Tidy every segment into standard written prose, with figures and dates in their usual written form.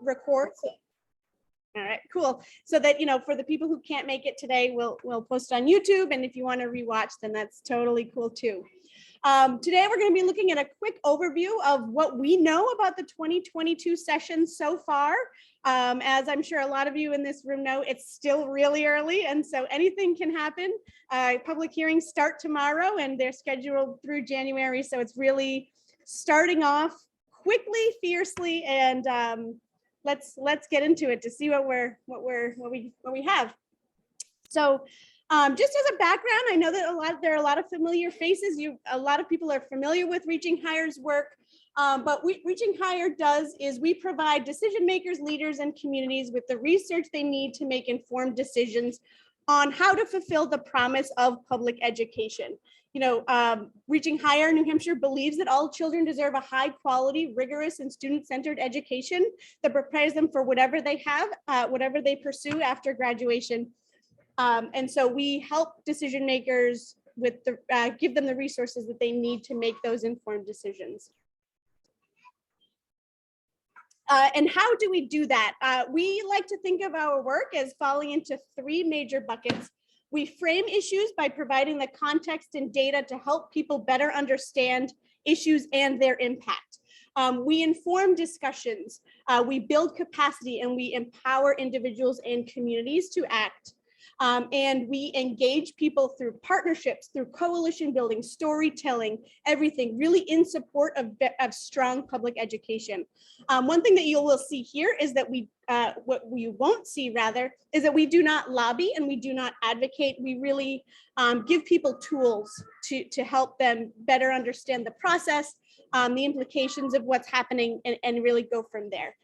record. All right, cool. So that, for the people who can't make it today, we'll post it on YouTube. And if you want to rewatch, then that's totally cool too. Today, we're going to be looking at a quick overview of what we know about the 2022 session so far. As I'm sure a lot of you in this room know, it's still really early, and so anything can happen. Public hearings start tomorrow, and they're scheduled through January, so it's really starting off quickly, fiercely, and let's get into it to see what we have. So just as a background, I know that there are a lot of familiar faces. A lot of people are familiar with Reaching Higher's work, but Reaching Higher is we provide decision makers, leaders, and communities with the research they need to make informed decisions on how to fulfill the promise of public education. Reaching Higher New Hampshire believes that all children deserve a high quality, rigorous, and student-centered education that prepares them for whatever they pursue after graduation. And so we help decision makers give them the resources that they need to make those informed decisions. And how do we do that? We like to think of our work as falling into three major buckets. We frame issues by providing the context and data to help people better understand issues and their impact. We inform discussions, we build capacity, and we empower individuals and communities to act. And we engage people through partnerships, through coalition building, storytelling, everything really in support of strong public education. One thing that you will see here is that what we won't see rather, is that we do not lobby and we do not advocate. We really give people tools to help them better understand the process, the implications of what's happening, and really go from there.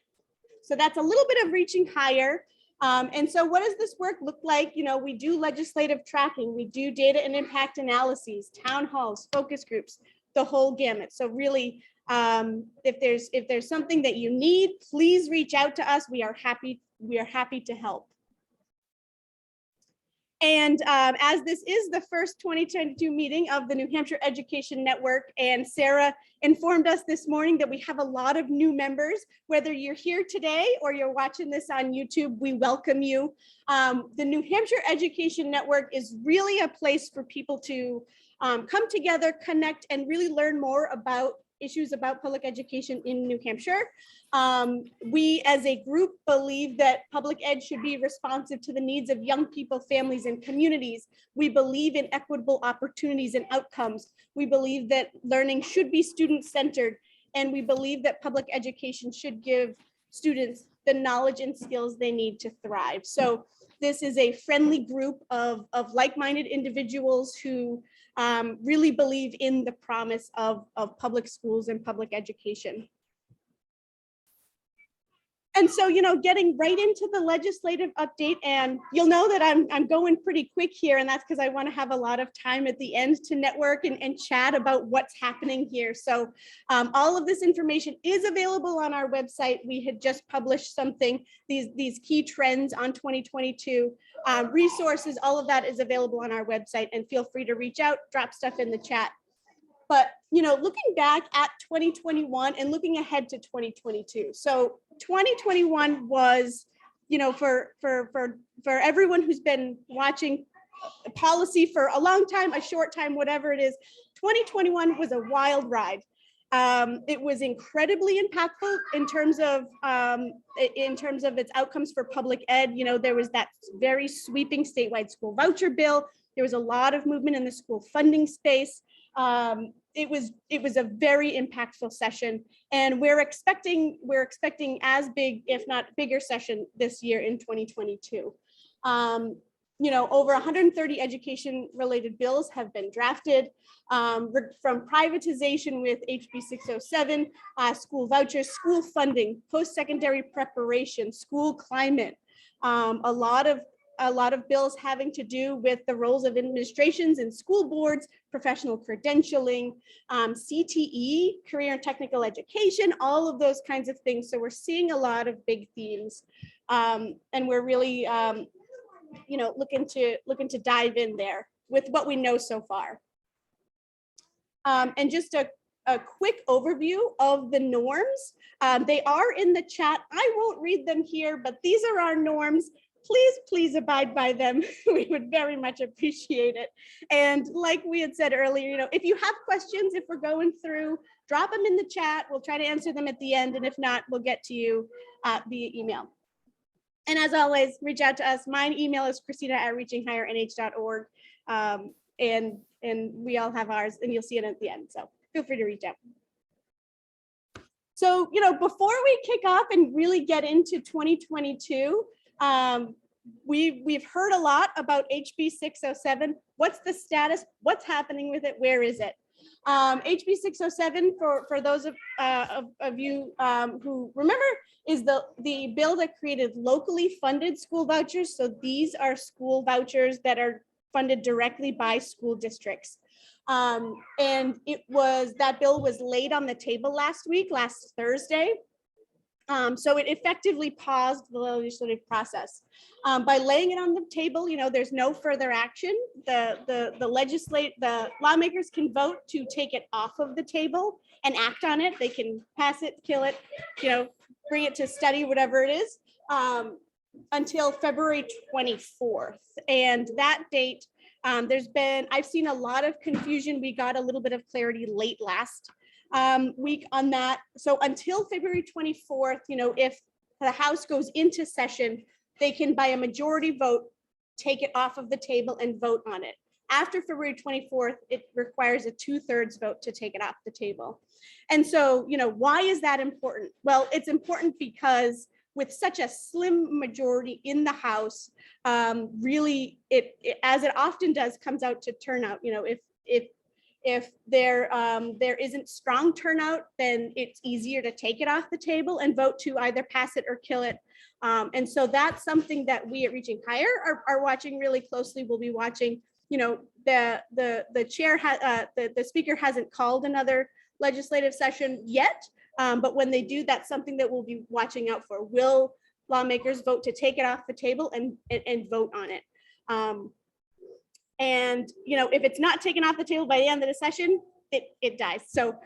So that's a little bit of Reaching Higher. And so what does this work look like? We do legislative tracking, we do data and impact analyses, town halls, focus groups, the whole gamut. So really, if there's something that you need, please reach out to us. We are happy to help. And as this is the first 2022 meeting of the New Hampshire Education Network, and Sarah informed us this morning that we have a lot of new members. Whether you're here today or you're watching this on YouTube, we welcome you. The New Hampshire Education Network is really a place for people to come together, connect, and really learn more about issues about public education in New Hampshire. We as a group believe that public ed should be responsive to the needs of young people, families, and communities. We believe in equitable opportunities and outcomes. We believe that learning should be student-centered, and we believe that public education should give students the knowledge and skills they need to thrive. So this is a friendly group of like-minded individuals who really believe in the promise of public schools and public education. And so, getting right into the legislative update, and you'll know that I'm going pretty quick here, and that's because I want to have a lot of time at the end to network and chat about what's happening here. So all of this information is available on our website. We had just published something, these key trends on 2022, resources, all of that is available on our website, and feel free to reach out, drop stuff in the chat. But, looking back at 2021 and looking ahead to 2022. So 2021 was, for everyone who's been watching policy for a long time, a short time, whatever it is, 2021 was a wild ride. It was incredibly impactful in terms of its outcomes for public ed. There was that very sweeping statewide school voucher bill. There was a lot of movement in the school funding space. It was a very impactful session, and we're expecting as big, if not bigger, session this year in 2022. Over 130 education related bills have been drafted, from privatization with HB 607, school vouchers, school funding, post-secondary preparation, school climate, a lot of bills having to do with the roles of administrations and school boards, professional credentialing, CTE, career and technical education, all of those kinds of things. So we're seeing a lot of big themes, and we're really, looking to dive in there with what we know so far. And just a a quick overview of the norms. They are in the chat. I won't read them here, but these are our norms. Please abide by them. We would very much appreciate it. And like we had said earlier, if you have questions, if we're going through, drop them in the chat. We'll try to answer them at the end. And if not, we'll get to you via email. And as always, reach out to us. My email is Christina@reachinghighernh.org. And we all have ours, and you'll see it at the end. So feel free to reach out. So, before we kick off and really get into 2022, we've heard a lot about HB 607. What's the status? What's happening with it? Where is it? HB 607, for those of you who remember, is the bill that created locally funded school vouchers. So these are school vouchers that are funded directly by school districts. And that bill was laid on the table last Thursday. So it effectively paused the legislative process. By laying it on the table, there's no further action. The lawmakers can vote to take it off of the table and act on it. They can pass it, kill it, bring it to study, whatever it is, until February 24th. And that date, I've seen a lot of confusion. We got a little bit of clarity late last week on that. So until February 24th, if the House goes into session, they can, by a majority vote, take it off of the table and vote on it. After February 24th, it requires a 2/3 vote to take it off the table. And so, why is that important? Well, it's important because with such a slim majority in the House, really, it as it often does, comes out to turnout. If there isn't strong turnout, then it's easier to take it off the table and vote to either pass it or kill it. And so that's something that we at Reaching Higher are watching really closely. We'll be watching. The chair the speaker hasn't called another legislative session yet, but when they do, that's something that we'll be watching out for. Will lawmakers vote to take it off the table and vote on it? And if it's not taken off the table by the end of the session, it dies. So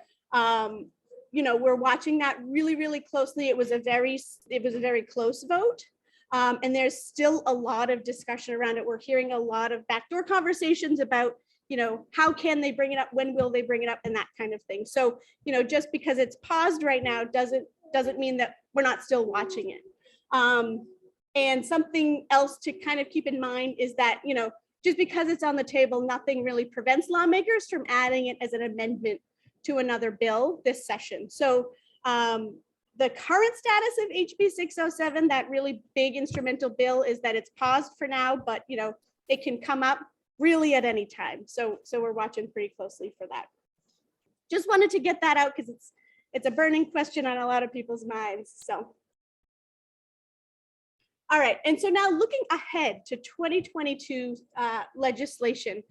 we're watching that really closely. It was a very close vote. And there's still a lot of discussion around it. We're hearing a lot of backdoor conversations about, how can they bring it up? When will they bring it up? And that kind of thing. So, just because it's paused right now doesn't mean that we're not still watching it. And something else to kind of keep in mind is that, just because it's on the table, nothing really prevents lawmakers from adding it as an amendment to another bill this session. So, the current status of HB 607, that really big instrumental bill, is that it's paused for now, but it can come up really at any time. So we're watching pretty closely for that. Just wanted to get that out because it's a burning question on a lot of people's minds. So. All right, and so now looking ahead to 2022 legislation,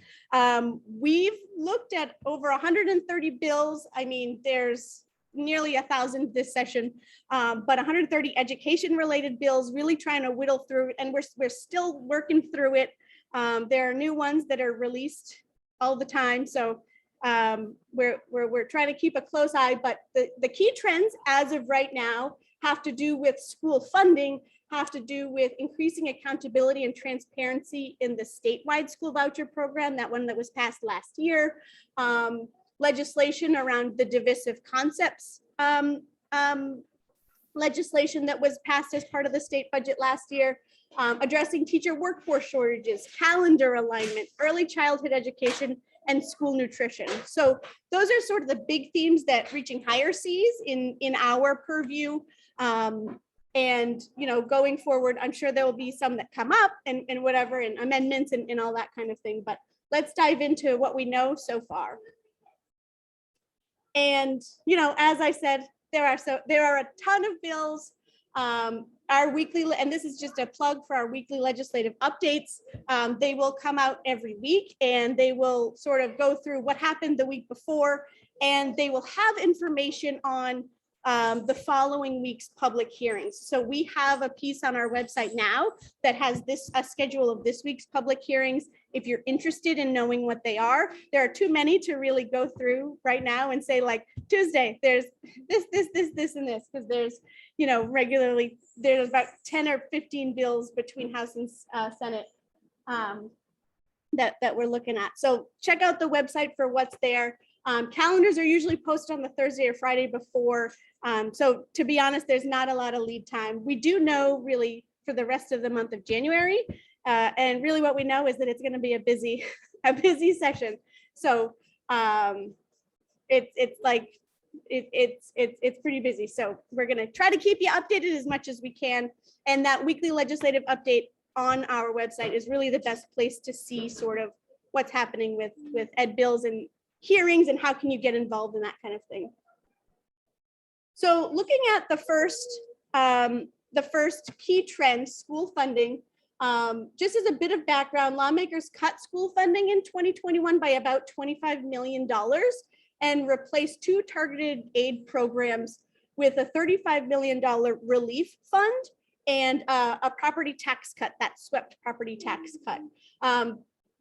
we've looked at over 130 bills. I mean, there's nearly 1,000 this session, but 130 education-related bills, really trying to whittle through, and we're still working through it. There are new ones that are released all the time, so we're trying to keep a close eye. But the key trends as of right now have to do with school funding, have to do with increasing accountability and transparency in the statewide school voucher program, that one that was passed last year. Legislation around the divisive concepts legislation that was passed as part of the state budget last year, addressing teacher workforce shortages, calendar alignment, early childhood education, and school nutrition. So those are sort of the big themes that Reaching Higher sees in our purview. And going forward, I'm sure there will be some that come up and whatever, and amendments and all that kind of thing. But let's dive into what we know so far. And as I said, there are a ton of bills. Our weekly, and this is just a plug for our weekly legislative updates. They will come out every week, and they will sort of go through what happened the week before, and they will have information on the following week's public hearings. So we have a piece on our website now that has a schedule of this week's public hearings. if you're interested in knowing what they are. There are too many to really go through right now and say like Tuesday, there's this, and this, because there's, you know, regularly, there's about 10 or 15 bills between House and Senate that we're looking at. So check out the website for what's there. Calendars are usually posted on the Thursday or Friday before. So to be honest, there's not a lot of lead time. We do know really for the rest of the month of January. And really what we know is that it's going to be a busy session. So it's pretty busy. So we're going to try to keep you updated as much as we can. And that weekly legislative update on our website is really the best place to see sort of what's happening with ed bills and hearings and how can you get involved in that kind of thing. So looking at the first key trend, school funding, just as a bit of background, lawmakers cut school funding in 2021 by about $25 million and replaced 2 targeted aid programs with a $35 million relief fund and a property tax cut, that swept property tax cut.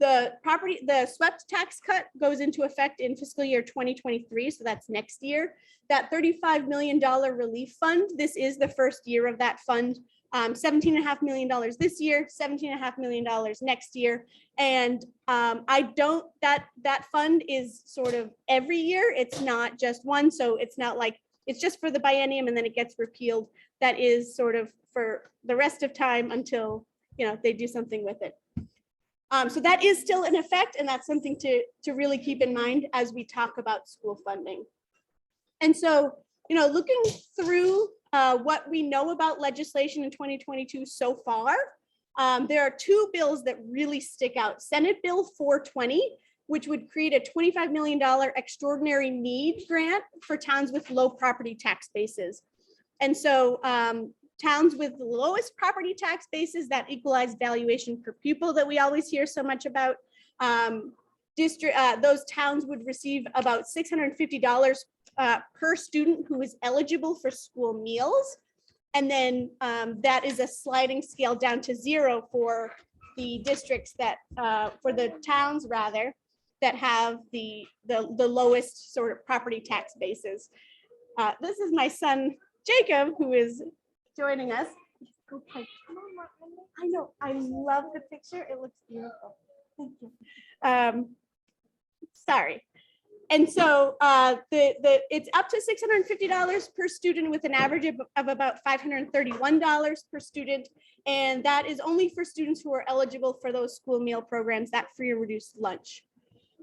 The swept tax cut goes into effect in fiscal year 2023, so that's next year. That $35 million relief fund, this is the first year of that fund. $17.5 million this year, $17.5 million next year. And that fund is sort of every year. It's not just one, so it's not like, it's just for the biennium and then it gets repealed. That is sort of for the rest of time until, you know, they do something with it. So that is still in effect, and that's something to really keep in mind as we talk about school funding. And so, you know, looking through what we know about legislation in 2022 so far, there are 2 bills that really stick out. Senate Bill 420, which would create a $25 million extraordinary need grant for towns with low property tax bases. And so towns with the lowest property tax bases, that equalized valuation per pupil that we always hear so much about, those towns would receive about $650 per student who is eligible for school meals. And then that is a sliding scale down to 0 for the districts that, for the towns rather, that have the lowest sort of property tax bases. This is my son, Jacob, who is joining us. Okay. I know, I love the picture. It looks beautiful. Thank you. Sorry. And so it's up to $650 per student with an average of about $531 per student. And that is only for students who are eligible for those school meal programs, that free or reduced lunch.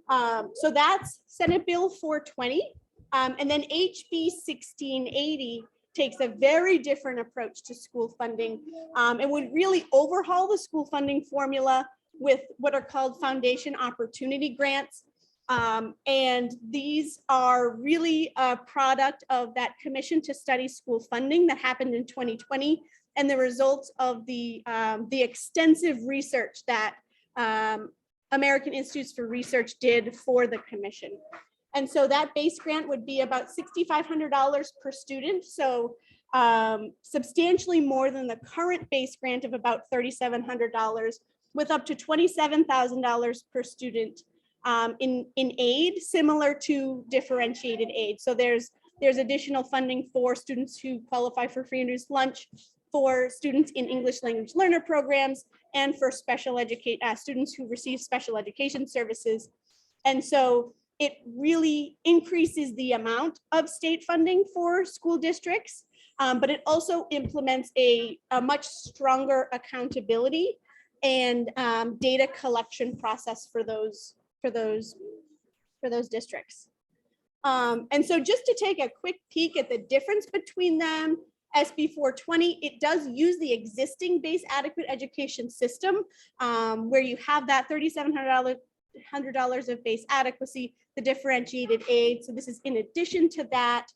So that's Senate Bill 420. And then HB 1680 takes a very different approach to school funding and would really overhaul the school funding formula with what are called foundation opportunity grants. And these are really a product of that Commission to Study School Funding that happened in 2020 and the results of the extensive research that American Institutes for Research did for the Commission. And so that base grant would be about $6,500 per student. So substantially more than the current base grant of about $3,700 with up to $27,000 per student in aid, similar to differentiated aid. So there's additional funding for students who qualify for free and reduced lunch, for students in English language learner programs, and for special students who receive special education services. And so it really increases the amount of state funding for school districts, but it also implements a much stronger accountability and data collection process for those districts. And so just to take a quick peek at the difference between them, SB 420, it does use the existing base adequate education system where you have that $3,700 of base adequacy, the differentiated aid. So this is in addition to that.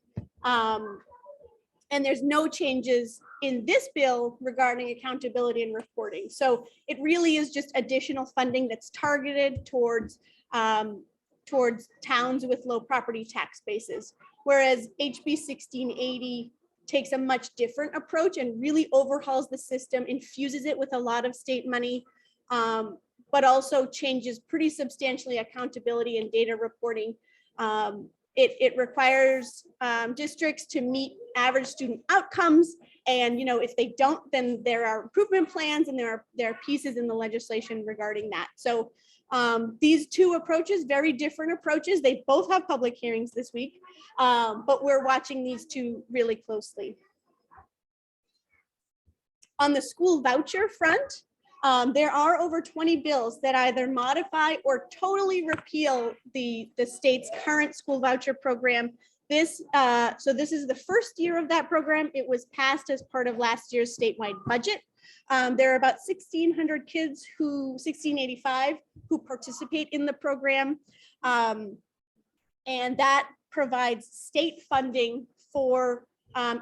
And there's no changes in this bill regarding accountability and reporting. So it really is just additional funding that's targeted towards towns with low property tax bases. Whereas HB 1680 takes a much different approach and really overhauls the system, infuses it with a lot of state money, but also changes pretty substantially accountability and data reporting. It requires districts to meet average student outcomes. And if they don't, then there are improvement plans, and there are pieces in the legislation regarding that. So these two approaches, very different approaches. They both have public hearings this week, but we're watching these two really closely. On the school voucher front, there are over 20 bills that either modify or totally repeal the state's current school voucher program. So this is the first year of that program. It was passed as part of last year's statewide budget. There are about 1,600 kids 1,685 who participate in the program. And that provides state funding for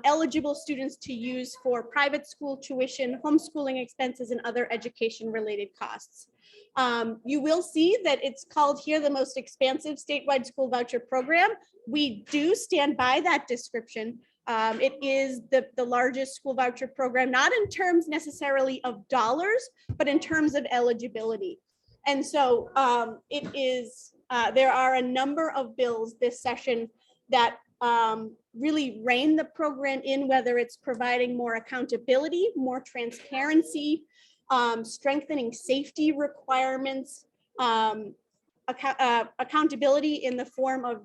eligible students to use for private school tuition, homeschooling expenses, and other education related costs. You will see that it's called here the most expansive statewide school voucher program. We do stand by that description. It is the largest school voucher program, not in terms necessarily of dollars, but in terms of eligibility. And so there are a number of bills this session that really rein the program in, whether it's providing more accountability, more transparency, strengthening safety requirements, accountability in the form of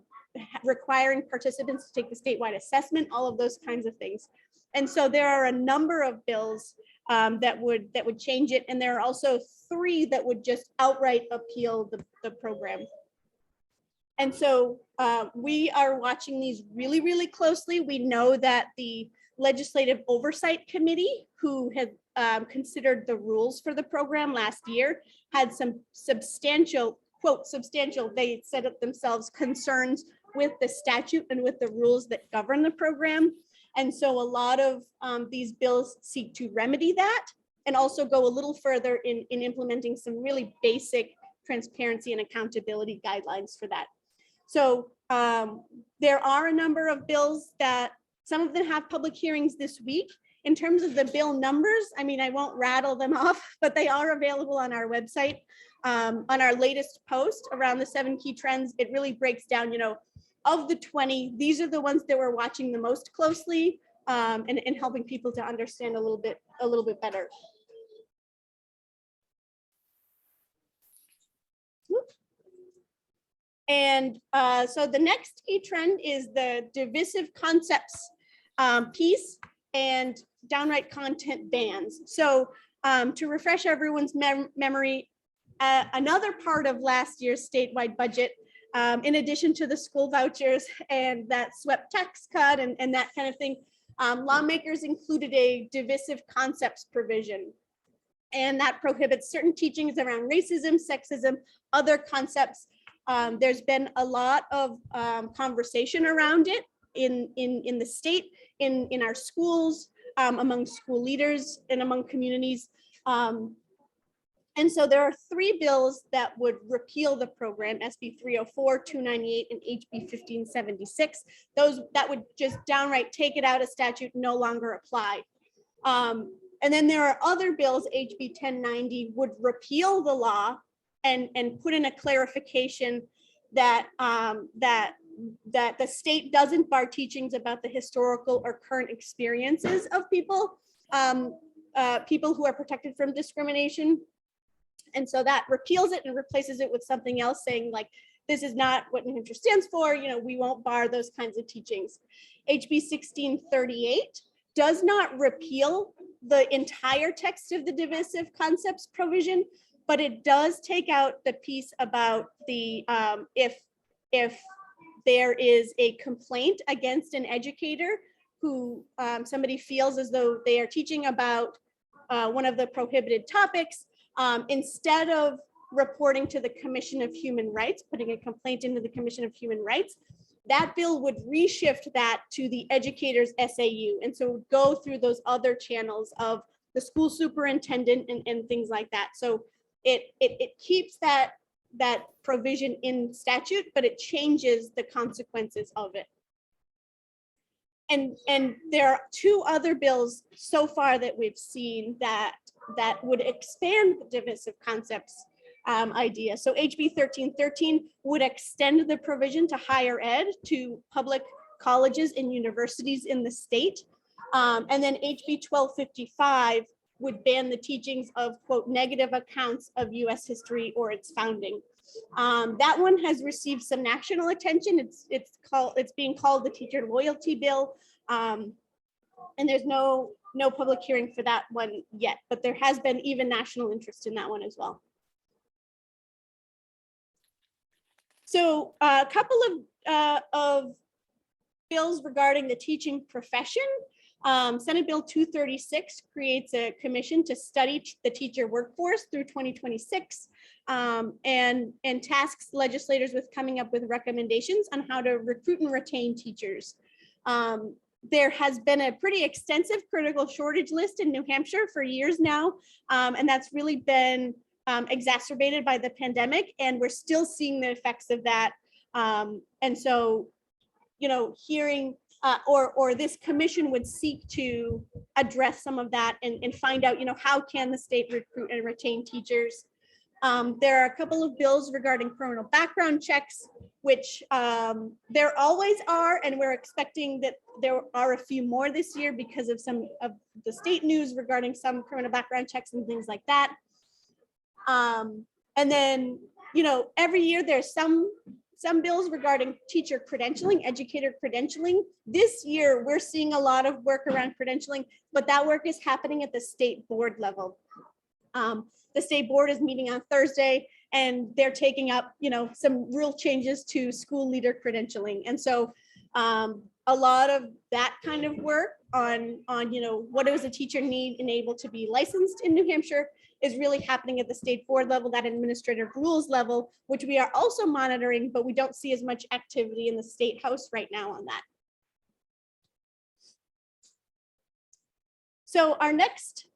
requiring participants to take the statewide assessment, all of those kinds of things. And so there are a number of bills that would change it. And there are also 3 that would just outright appeal the program. And so we are watching these really, really closely. We know that the Legislative Oversight Committee, who had considered the rules for the program last year, had some substantial, quote, substantial, they said it themselves, concerns with the statute and with the rules that govern the program. And so a lot of these bills seek to remedy that and also go a little further in implementing some really basic transparency and accountability guidelines for that. So there are a number of bills that some of them have public hearings this week. In terms of the bill numbers, I mean, I won't rattle them off, but they are available on our website. On our latest post around the 7 key trends, it really breaks down, of the 20, these are the ones that we're watching the most closely and helping people to understand a little bit better. And so the next key trend is the divisive concepts piece and downright content bans. So to refresh everyone's memory, another part of last year's statewide budget, in addition to the school vouchers and that swept tax cut and that kind of thing, lawmakers included a divisive concepts provision. And that prohibits certain teachings around racism, sexism, other concepts. There's been a lot of conversation around it in the state, in our schools, among school leaders and among communities. And so there are 3 bills that would repeal the program, SB 304, 298, and HB 1576. That would just downright take it out of statute, no longer apply. And then there are other bills, HB 1090 would repeal the law and put in a clarification that the state doesn't bar teachings about the historical or current experiences of people who are protected from discrimination. And so that repeals it and replaces it with something else saying like, this is not what New Hampshire stands for, we won't bar those kinds of teachings. HB 1638 does not repeal the entire text of the divisive concepts provision, but it does take out the piece about the if there is a complaint against an educator who somebody feels as though they are teaching about one of the prohibited topics, instead of reporting to the Commission of Human Rights, putting a complaint into the Commission of Human Rights, that bill would reshift that to the educator's SAU. And so it would go through those other channels of the school superintendent and things like that. So it keeps that provision in statute, but it changes the consequences of it. And there are 2 other bills so far that we've seen that would expand the divisive concepts idea. So HB 1313 would extend the provision to higher ed to public colleges and universities in the state. And then HB 1255 would ban the teachings of, quote, negative accounts of US history or its founding. That one has received some national attention. It's being called the Teacher Loyalty Bill. And there's no public hearing for that one yet, but there has been even national interest in that one as well. So a couple of bills regarding the teaching profession. Senate Bill 236 creates a commission to study the teacher workforce through 2026 and tasks legislators with coming up with recommendations on how to recruit and retain teachers. There has been a pretty extensive critical shortage list in New Hampshire for years now, and that's really been exacerbated by the pandemic, and we're still seeing the effects of that. And so, hearing or this commission would seek to address some of that and find out, how can the state recruit and retain teachers. There are a couple of bills regarding criminal background checks, which there always are, and we're expecting that there are a few more this year because of some of the state news regarding some criminal background checks and things like that. And then, every year there's some bills regarding teacher credentialing, educator credentialing. This year, we're seeing a lot of work around credentialing, but that work is happening at the state board level. The state board is meeting on Thursday, and they're taking up, some real changes to school leader credentialing. And so a lot of that kind of work on what does a teacher need and able to be licensed in New Hampshire is really happening at the state board level, that administrative rules level, which we are also monitoring, but we don't see as much activity in the state house right now on that. So our next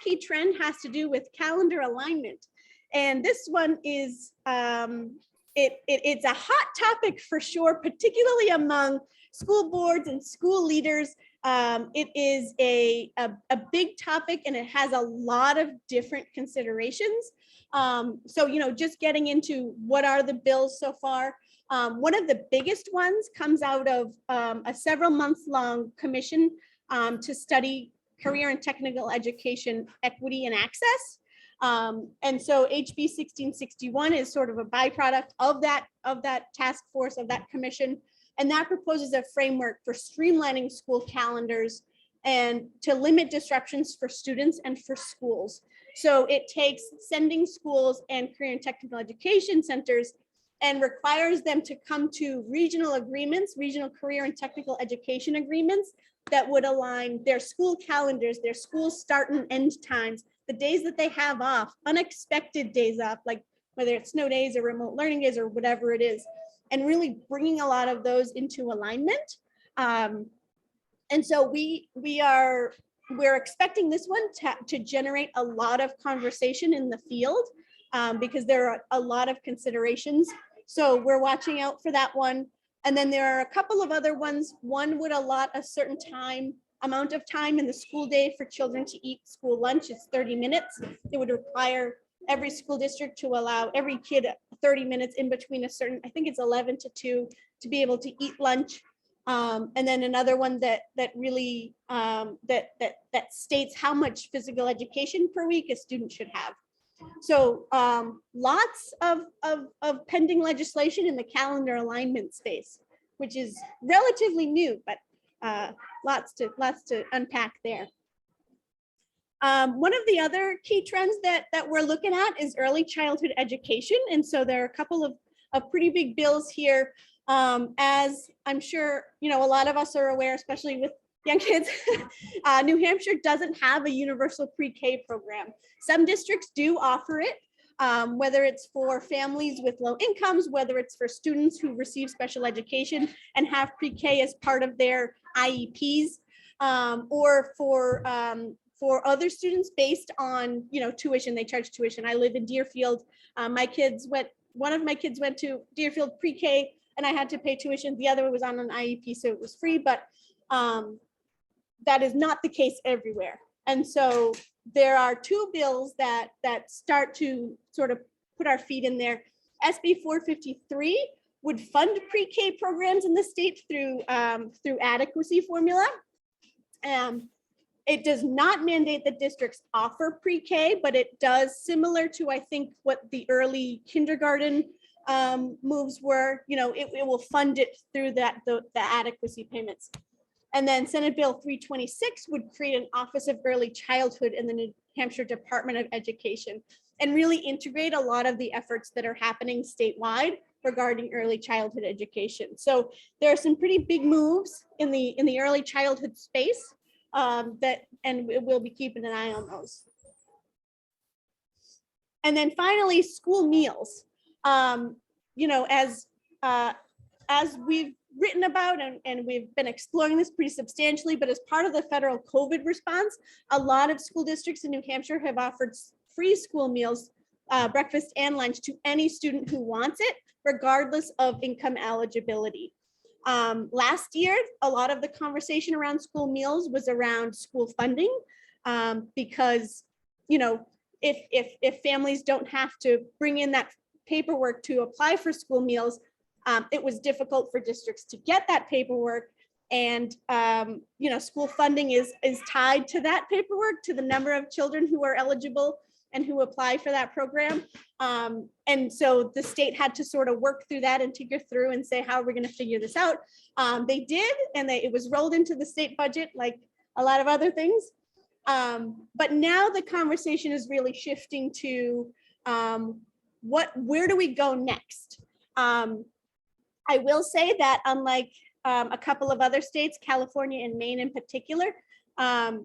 key trend has to do with calendar alignment. And this one is, it's a hot topic for sure, particularly among school boards and school leaders. It is a big topic, and it has a lot of different considerations. So, just getting into what are the bills so far. One of the biggest ones comes out of a several months long commission to study career and technical education equity and access. And so HB 1661 is sort of a byproduct of that task force, of that commission. And that proposes a framework for streamlining school calendars and to limit disruptions for students and for schools. So it takes sending schools and career and technical education centers and requires them to come to regional agreements, regional career and technical education agreements that would align their school calendars, their school start and end times, the days that they have off, unexpected days off, like whether it's snow days or remote learning days or whatever it is, and really bringing a lot of those into alignment. And so we're expecting this one to generate a lot of conversation in the field because there are a lot of considerations. So we're watching out for that one. And then there are a couple of other ones. One would allot a certain amount of time in the school day for children to eat school lunch. It's 30 minutes. It would require every school district to allow every kid 30 minutes in between a certain, I think it's 11 to 2, to be able to eat lunch. And then another one that really that states how much physical education per week a student should have. So lots of pending legislation in the calendar alignment space, which is relatively new, but lots to unpack there. One of the other key trends that we're looking at is early childhood education. And so there are a couple of pretty big bills here. As I'm sure, a lot of us are aware, especially with young kids, New Hampshire doesn't have a universal pre-K program. Some districts do offer it, whether it's for families with low incomes, whether it's for students who receive special education and have pre-K as part of their IEPs, or for other students based on, tuition. They charge tuition. I live in Deerfield. One of my kids went to Deerfield pre-K and I had to pay tuition. The other was on an IEP, so it was free, but that is not the case everywhere. And so there are two bills that start to sort of put our feet in there. SB 453 would fund pre-K programs in the state through adequacy formula. It does not mandate that districts offer pre-K, but it does, similar to, I think, what the early kindergarten moves were, it will fund it through the adequacy payments. And then Senate Bill 326 would create an Office of Early Childhood in the New Hampshire Department of Education and really integrate a lot of the efforts that are happening statewide regarding early childhood education. So there are some pretty big moves in the early childhood space and we'll be keeping an eye on those. And then finally, school meals. As we've written about and we've been exploring this pretty substantially, but as part of the federal COVID response, a lot of school districts in New Hampshire have offered free school meals, breakfast and lunch, to any student who wants it, regardless of income eligibility. Last year, a lot of the conversation around school meals was around school funding, because if families don't have to bring in that paperwork to apply for school meals, it was difficult for districts to get that paperwork. And school funding is tied to that paperwork, to the number of children who are eligible and who apply for that program. And so the state had to sort of work through that and tinker through and say, how are we going to figure this out? They did, and it was rolled into the state budget like a lot of other things. But now the conversation is really shifting to where do we go next? I will say that unlike a couple of other states, California and Maine in particular,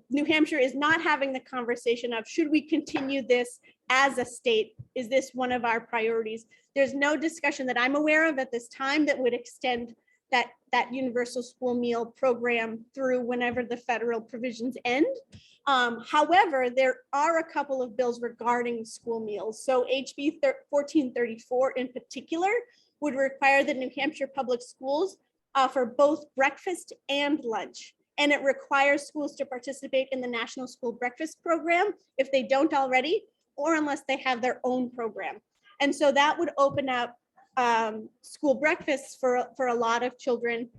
New Hampshire is not having the conversation of, should we continue this as a state? Is this one of our priorities? There's no discussion that I'm aware of at this time that would extend that universal school meal program through whenever the federal provisions end. However, there are a couple of bills regarding school meals. So HB 1434 in particular would require that New Hampshire public schools offer both breakfast and lunch. And it requires schools to participate in the National School Breakfast Program if they don't already, or unless they have their own program. And so that would open up school breakfasts for a lot of children.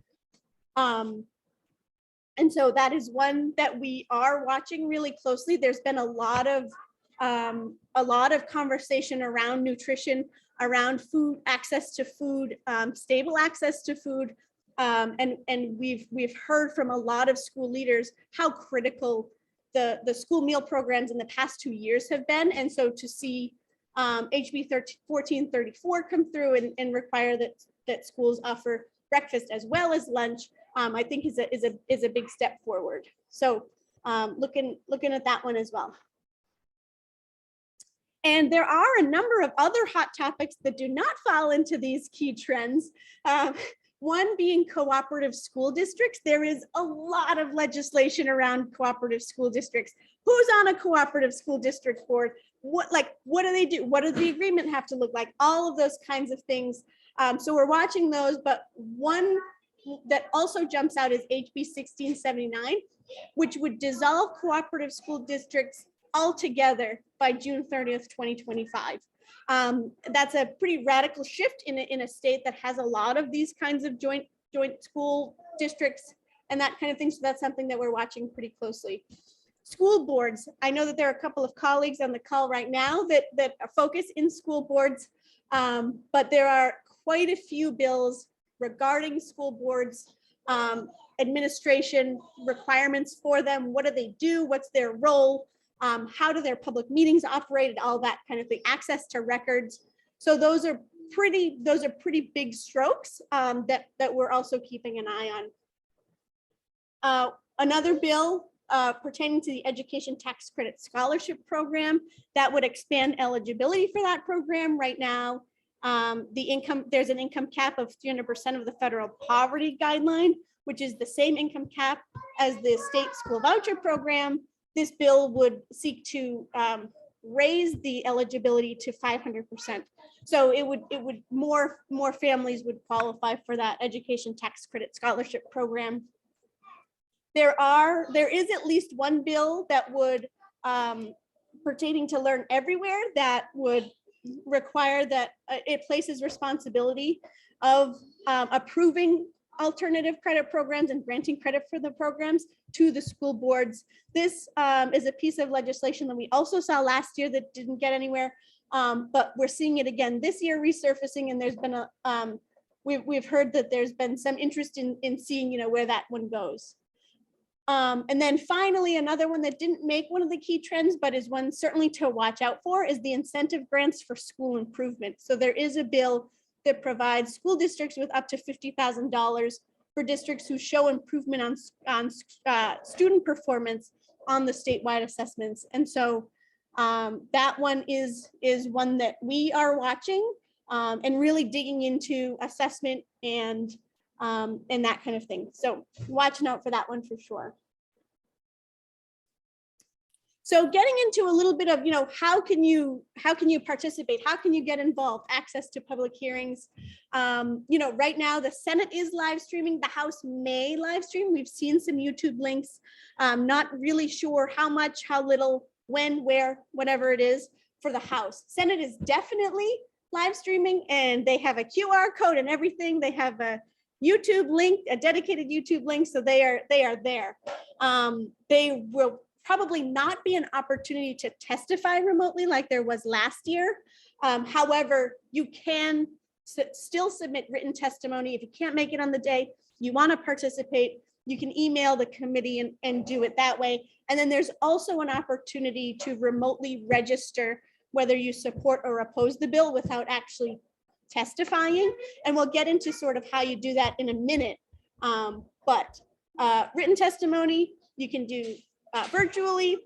And so that is one that we are watching really closely. There's been a lot of conversation around nutrition, around food, access to food, stable access to food. And we've heard from a lot of school leaders how critical the school meal programs in the past 2 years have been. And so to see HB 1434 come through and require that schools offer breakfast as well as lunch, I think is a big step forward. So looking at that one as well. And there are a number of other hot topics that do not fall into these key trends. One being cooperative school districts. There is a lot of legislation around cooperative school districts. Who's on a cooperative school district board? What do they do? What does the agreement have to look like? All of those kinds of things. So we're watching those, but one that also jumps out is HB 1679, which would dissolve cooperative school districts altogether by June 30th, 2025. That's a pretty radical shift in a state that has a lot of these kinds of joint school districts and that kind of thing. So that's something that we're watching pretty closely. School boards. I know that there are a couple of colleagues on the call right now that focus in school boards, but there are quite a few bills regarding school boards, administration requirements for them. What do they do? What's their role? How do their public meetings operate? All that kind of thing. Access to records. So those are pretty big strokes that we're also keeping an eye on. Another bill pertaining to the Education Tax Credit Scholarship Program that would expand eligibility for that program. Right now, there's an income cap of 300% of the federal poverty guideline, which is the same income cap as the state school voucher program. This bill would seek to raise the eligibility to 500%. So it would more families would qualify for that Education Tax Credit Scholarship Program. There is at least one bill that would pertaining to Learn Everywhere that would require that it places responsibility of approving alternative credit programs and granting credit for the programs to the school boards. This is a piece of legislation that we also saw last year that didn't get anywhere, but we're seeing it again this year resurfacing, and there's been a we've heard that there's been some interest in seeing, you know, where that one goes. And then finally, another one that didn't make one of the key trends, but is one certainly to watch out for, is the incentive grants for school improvement. So there is a bill that provides school districts with up to $50,000 for districts who show improvement on student performance on the statewide assessments. And so that one is one that we are watching and really digging into assessment and that kind of thing. So watching out for that one for sure. So getting into a little bit of, you know, how can you participate? How can you get involved? Access to public hearings. You know, right now the Senate is live streaming. The House may live stream. We've seen some YouTube links. Not really sure how much, how little, when, where, whatever it is for the House. Senate is definitely live streaming, and they have a QR code and everything. They have a YouTube link, a dedicated YouTube link, so they are there. They will probably not be an opportunity to testify remotely like there was last year. However, you can still submit written testimony. If you can't make it on the day, you want to participate, you can email the committee and do it that way. And then there's also an opportunity to remotely register whether you support or oppose the bill without actually testifying. And we'll get into sort of how you do that in a minute. But written testimony, you can do virtually.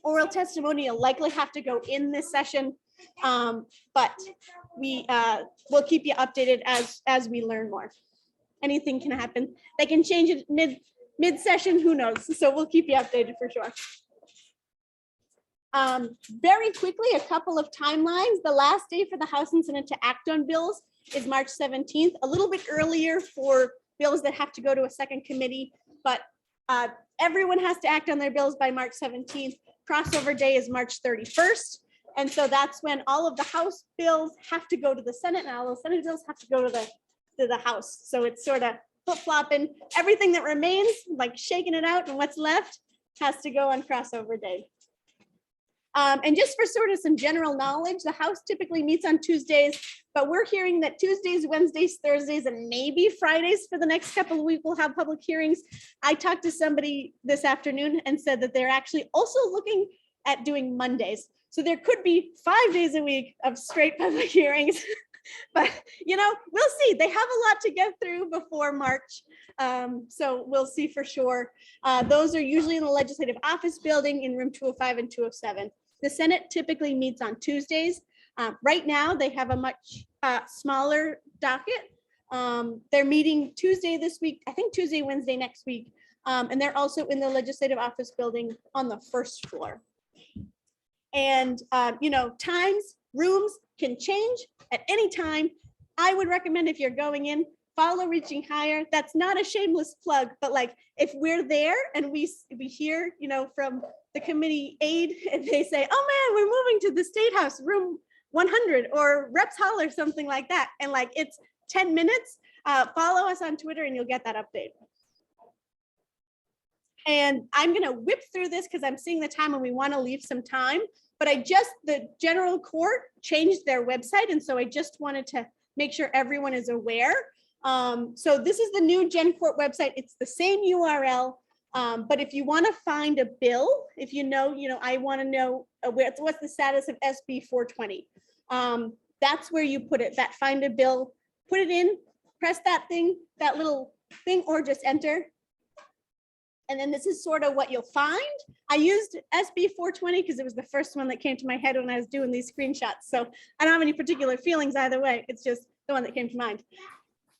Oral testimony, you'll likely have to go in this session, but we'll keep you updated as we learn more. Anything can happen. They can change it mid-session, who knows? So we'll keep you updated for sure. Very quickly, a couple of timelines. The last day for the House and Senate to act on bills is March 17th, a little bit earlier for bills that have to go to a second committee, but everyone has to act on their bills by March 17th. Crossover day is March 31st. And so that's when all of the House bills have to go to the Senate, and all the Senate bills have to go to the House. So it's sort of flip-flopping. Everything that remains, like shaking it out, and what's left has to go on crossover day. And just for sort of some general knowledge, the House typically meets on Tuesdays, but we're hearing that Tuesdays, Wednesdays, Thursdays, and maybe Fridays for the next couple of weeks we'll have public hearings. I talked to somebody this afternoon and said that they're actually also looking at doing Mondays. So there could be 5 days a week of straight public hearings. But, you know, we'll see. They have a lot to get through before March. So we'll see for sure. Those are usually in the Legislative Office Building in room 205 and 207. The Senate typically meets on Tuesdays. Right now, they have a much smaller docket. They're meeting Tuesday this week, I think Tuesday, Wednesday next week. And they're also in the Legislative Office Building on the first floor. And, you know, times, rooms can change at any time. I would recommend, if you're going in, follow Reaching Higher. That's not a shameless plug, but like if we're there and we hear, you know, from the committee aide and they say, oh man, we're moving to the State House room 100 or Reps Hall or something like that, and like it's 10 minutes, follow us on Twitter and you'll get that update. And I'm gonna whip through this because I'm seeing the time and we want to leave some time, but the General Court changed their website, and so I just wanted to make sure everyone is aware. So this is the new Gen Court website. It's the same URL, but if you want to find a bill, if you know, I want to know what's the status of SB 420. That's where you put it, that find a bill, put it in, press that little thing, or just enter. And then this is sort of what you'll find. I used SB 420 because it was the first one that came to my head when I was doing these screenshots. So I don't have any particular feelings either way. It's just the one that came to mind.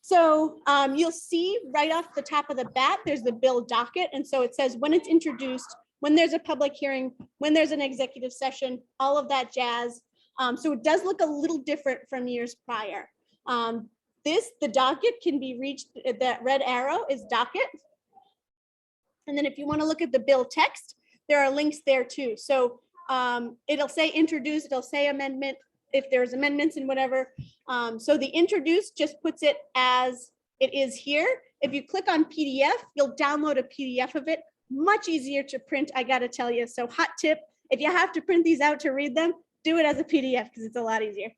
So you'll see right off the top of the bat, there's the bill docket. And so it says when it's introduced, when there's a public hearing, when there's an executive session, all of that jazz. So it does look a little different from years prior. The docket can be reached, that red arrow is docket. And then if you want to look at the bill text, there are links there too. So it'll say introduce, it'll say amendment, if there's amendments and whatever. So the introduce just puts it as it is here. If you click on PDF, you'll download a PDF of it. Much easier to print, I gotta tell you. So hot tip, if you have to print these out to read them, do it as a PDF because it's a lot easier.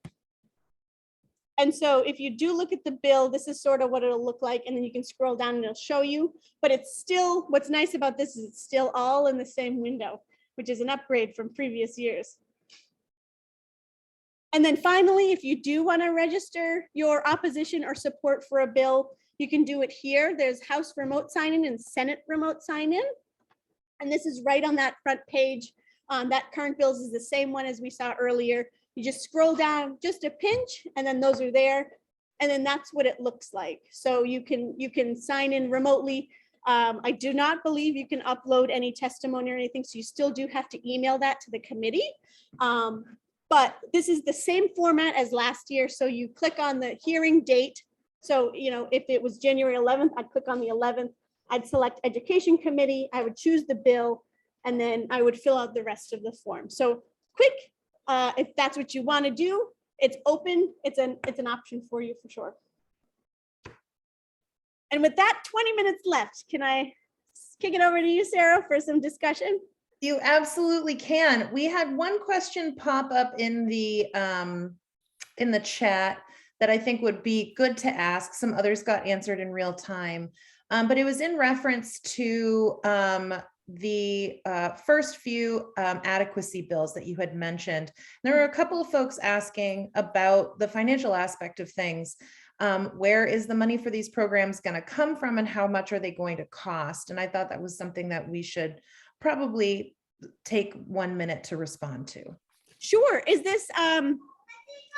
And so if you do look at the bill, this is sort of what it'll look like, and then you can scroll down and it'll show you, but it's still, what's nice about this is it's still all in the same window, which is an upgrade from previous years. And then finally, if you do want to register your opposition or support for a bill, you can do it here. There's House remote sign-in and Senate remote sign-in. And this is right on that front page. That current bills is the same one as we saw earlier. You just scroll down just a pinch and then those are there. And then that's what it looks like. So you can sign in remotely. I do not believe you can upload any testimony or anything. So you still do have to email that to the committee. But this is the same format as last year. So you click on the hearing date. So, if it was January 11th, I'd click on the 11th. I'd select Education Committee. I would choose the bill, and then I would fill out the rest of the form. So quick, if that's what you want to do, it's open. It's an option for you for sure. And with that, 20 minutes left. Can I kick it over to you, Sarah, for some discussion? You absolutely can. We had one question pop up in the chat that I think would be good to ask. Some others got answered in real time, but it was in reference to the first few adequacy bills that you had mentioned. There were a couple of folks asking about the financial aspect of things. Where is the money for these programs going to come from, and how much are they going to cost? And I thought that was something that we should probably take 1 minute to respond to. Sure. Is this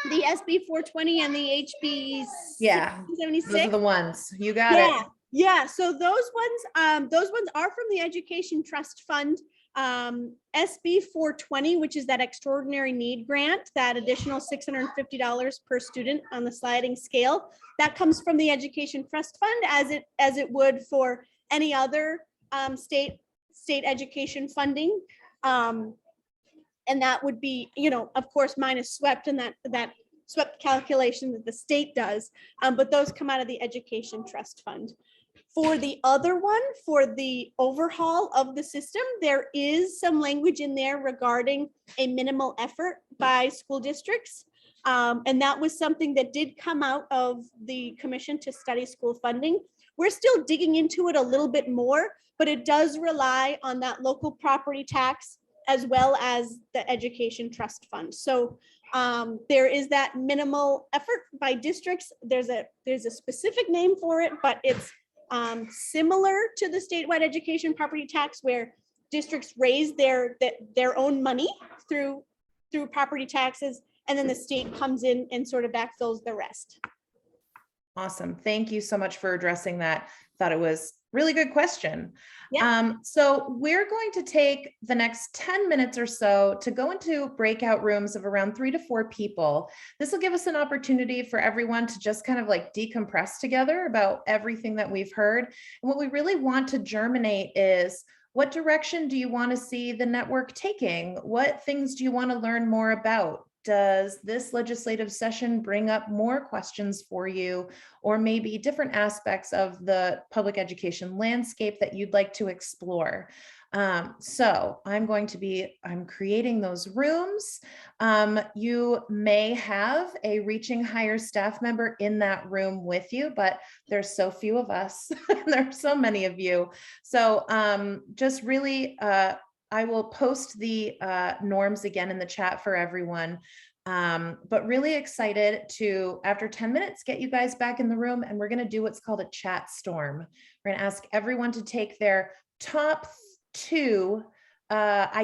the SB 420 and the HB 76? Those are the ones. You got it. Yeah. So those ones are from the Education Trust Fund. SB 420, which is that extraordinary need grant, that additional $650 per student on the sliding scale, that comes from the Education Trust Fund as it would for any other state education funding. And that would be, of course, minus SWEPT and that SWEPT calculation that the state does, but those come out of the Education Trust Fund. For the other one, for the overhaul of the system, there is some language in there regarding a minimal effort by school districts. And that was something that did come out of the Commission to Study School Funding. We're still digging into it a little bit more, but it does rely on that local property tax as well as the Education Trust Fund. So there is that minimal effort by districts. There's a specific name for it, but it's similar to the statewide education property tax, where districts raise their own money through property taxes, and then the state comes in and sort of backfills the rest. Awesome. Thank you so much for addressing that. Thought it was a really good question. Yeah. So we're going to take the next 10 minutes or so to go into breakout rooms of around 3 to 4 people. This will give us an opportunity for everyone to just kind of like decompress together about everything that we've heard. And what we really want to germinate is, what direction do you want to see the network taking? What things do you want to learn more about? Does this legislative session bring up more questions for you, or maybe different aspects of the public education landscape that you'd like to explore? So I'm creating those rooms. You may have a Reaching Higher staff member in that room with you, but there's so few of us. There are so many of you. So just really, I will post the norms again in the chat for everyone, but really excited to, after 10 minutes, get you guys back in the room, and we're going to do what's called a chat storm. We're going to ask everyone to take their top 2